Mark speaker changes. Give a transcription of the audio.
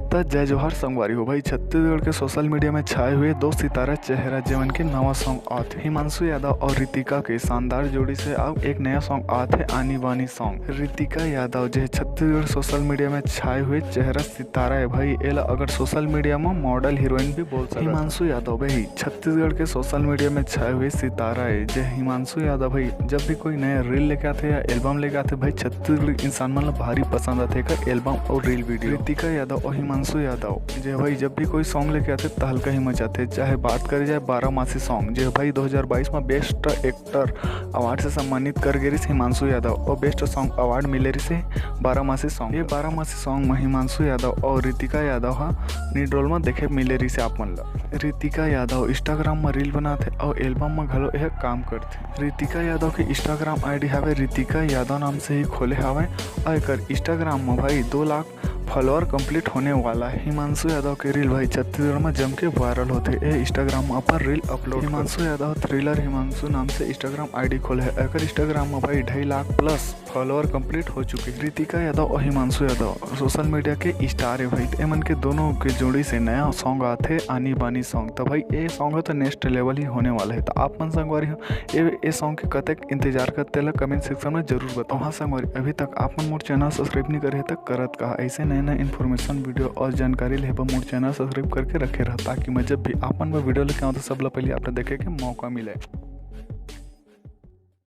Speaker 1: तो जय जोहार संगवारी हो भाई। छत्तीसगढ़ के सोशल मीडिया में छाए हुए दो सितारा चेहरा जेवन के नवा सॉन्ग आत हिमांशु यादव और रितिका के शानदार जोड़ी से अब एक नया सॉन्ग आत है आनी बानी सॉन्ग। रितिका यादव जो छत्तीसगढ़ सोशल मीडिया में छाए हुए चेहरा सितारा है भाई, एला अगर सोशल मीडिया में मॉडल हीरोइन भी बोल सकते। हिमांशु यादव भाई छत्तीसगढ़ के सोशल मीडिया में छाए हुए सितारा है। जो हिमांशु यादव भाई जब भी कोई नया रील लेके आते या एल्बम लेके आते भाई, छत्तीसगढ़ इंसान मतलब भारी पसंद आते का एल्बम और रील वीडियो। रितिका यादव और हिमांशु यादव जो भाई जब भी कोई सॉन्ग लेके आते तो हल्का ही मचाते। चाहे बात करी जाए 12 मासी सॉन्ग जो भाई 2022 में बेस्ट एक्टर अवार्ड से सम्मानित कर गए हिमांशु यादव और बेस्ट सॉन्ग अवार्ड मिले से 12 मासी सॉन्ग। ये 12 मासी सॉन्ग में हिमांशु यादव और रितिका यादव हाँ नीड रोल में देखे मिले रही से आप मन ला। रितिका यादव इंस्टाग्राम में रील बनाते और एल्बम में घलो यह काम करते। रितिका यादव की इंस्टाग्राम आईडी हवे रितिका यादव नाम से ही खोले हवे और एक इंस्टाग्राम में भाई 2 लाख फॉलोअर कंप्लीट होने वाला है। हिमांशु यादव के रील भाई छत्तीसगढ़ में जम के वायरल होते हैं। इंस्टाग्राम पर reel upload Himanshu Yadav thriller Himanshu नाम से इंस्टाग्राम आईडी खोले है। अगर इंस्टाग्राम में भाई 2.5 लाख प्लस फॉलोअर कंप्लीट हो चुके। रितिका यादव और हिमांशु यादव सोशल मीडिया के स्टार है भाई। एमन के दोनों के जोड़ी से नया सॉन्ग आते आनी बानी सॉन्ग। तो भाई ये सॉन्ग है तो नेक्स्ट लेवल ही होने वाला है। तो आप मन संगवारी हो ये सॉन्ग के कतक इंतजार करते ला कमेंट सेक्शन में जरूर बताओ। हाँ संगवारी अभी तक आप मन मोर चैनल सब्सक्राइब नहीं करे तक करत कहा ऐसे नए इन्फॉर्मेशन वीडियो और जानकारी ले मोर चैनल सब्सक्राइब करके रखे रहा ताकि मैं जब भी आप मन वीडियो लेके आऊँ तो सबला पहले आपने देखे के मौका मिले।